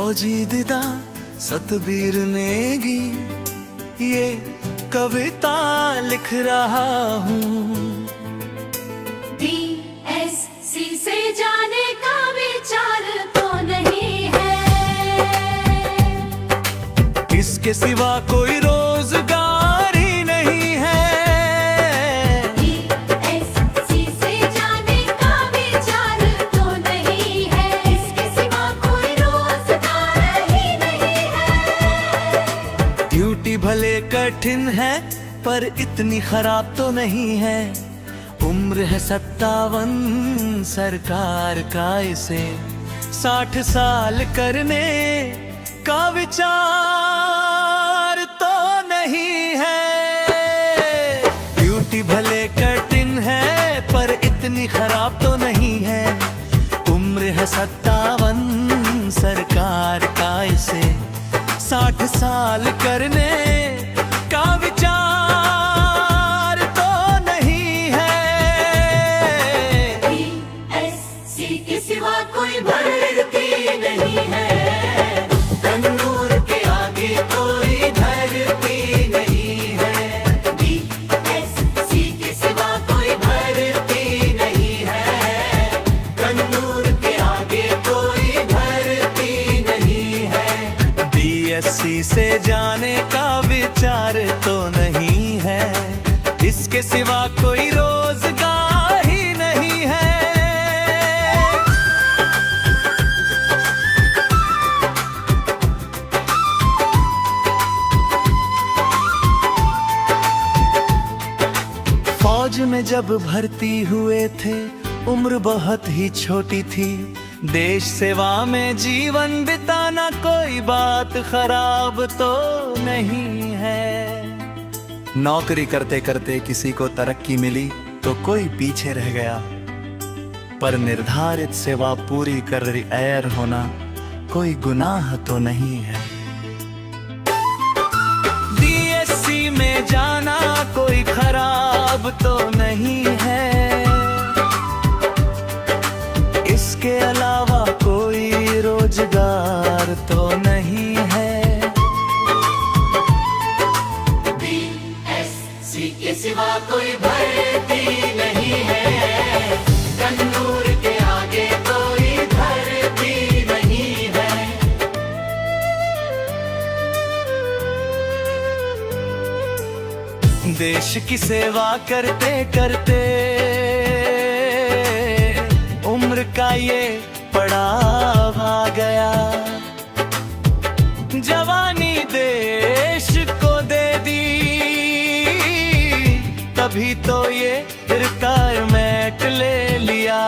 फौजीदिदा सतबीर नेगी, ये कविता लिख रहा हूँ। DSC से जाने का विचार तो नहीं है, इसके सिवा कोई रोजगार ही नहीं है। DSC से जाने का विचार तो नहीं है, इसके सिवा कोई रोजगार ही नहीं है। ड्यूटी भले कठिन है पर इतनी खराब तो नहीं है। उम्र है 57, सरकार का इसे 60 साल करने का विचार तो नहीं है। ड्यूटी भले कठिन है पर इतनी खराब तो नहीं है। उम्र है 57, सरकार का इसे 60 साल करने का विचार तो नहीं है। DSC के सिवा कोई भर्ती नहीं है, तंदूर के आगे कोई धरती नहीं है। DSC के सिवा कोई भरती नहीं है, तंदूर के आगे कोई धरती नहीं है। DSC से जाने का विचार तो नहीं है, इसके सिवा कोई रोजगार ही नहीं है। फौज में जब भर्ती हुए थे उम्र बहुत ही छोटी थी। देश सेवा में जीवन बिताना कोई बात खराब तो नहीं है। नौकरी करते करते किसी को तरक्की मिली तो कोई पीछे रह गया, पर निर्धारित सेवा पूरी कर रिटायर होना कोई गुनाह तो नहीं है। DSC में जाना कोई खराब तो नहीं है, इसके अलावा कोई रोजगार तो नहीं है। DSC के सिवा कोई भर्ती नहीं है, तंदूर के आगे कोई धरती नहीं है। देश की सेवा करते करते उम्र का ये पड़ाव आ गया। जवानी देश को दे दी, तभी तो ये रिटायरमेंट ले लिया।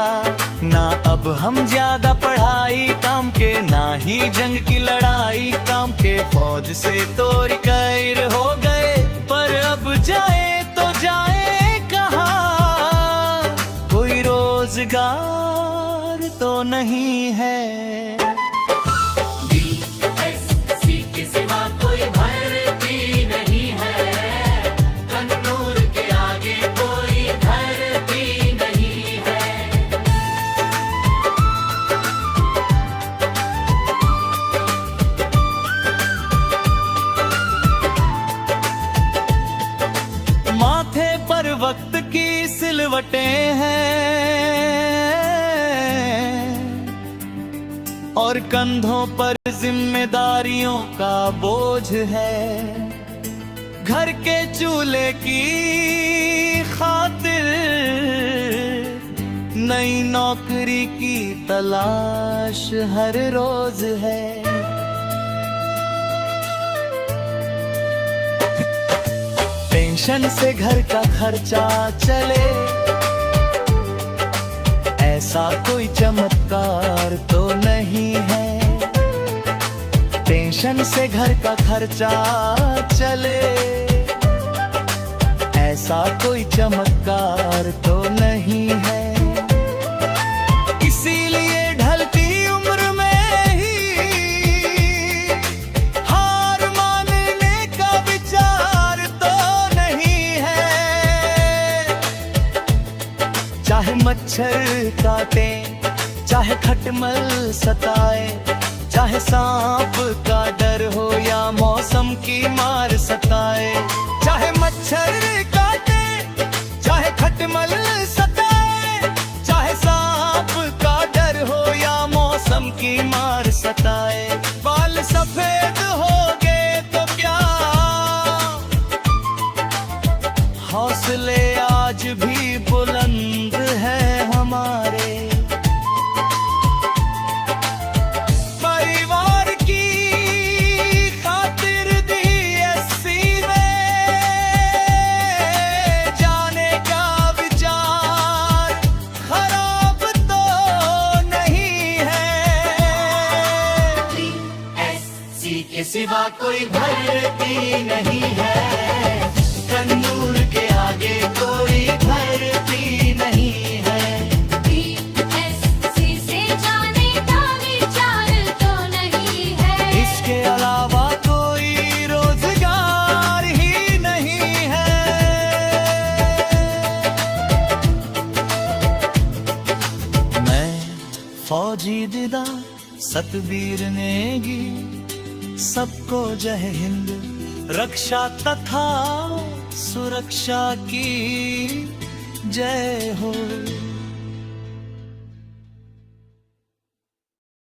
ना अब हम ज्यादा पढ़ाई काम के, ना ही जंग की लड़ाई काम के। फौज से तो रिटायर हो गए, पर अब जाए तो जाए कहाँ? कोई रोजगार तो नहीं है। DSC के सिवा कोई भर्ती नहीं है, तंदूर के आगे कोई धरती नहीं है। माथे पर वक्त की सिलवटें हैं और कंधों पर जिम्मेदारियों का बोझ है। घर के चूल्हे की खातिर नई नौकरी की तलाश हर रोज है। पेंशन से घर का खर्चा चले, ऐसा कोई चमत्कार तो नहीं है। पेंशन से घर का खर्चा चले, ऐसा कोई चमत्कार तो नहीं है। इसीलिए ढलती उम्र में ही हार मानने का विचार तो नहीं है। चाहे मच्छर काटे, चाहे खटमल सताए, चाहे सांप का डर हो या मौसम की मार सताए, चाहे मच्छर काटे चाहे खटमल सताए, चाहे सांप का डर हो या मौसम की मार सताए। बाल सफेद हो गए तो क्या, हौसले आज भी बुलंद है हमारे। परिवार की खातिर DSC में जाने का विचार खराब तो नहीं है। DSC के सिवा कोई भर्ती नहीं है, कन्नूर के आगे कोई भर्ती नहीं है। DSC से जाने का विचार तो नहीं है, इसके अलावा कोई रोजगार ही नहीं है। मैं फौजी दिदा सतबीर नेगी, सबको जय हिंद, रक्षा तथा सुरक्षा की जय हो।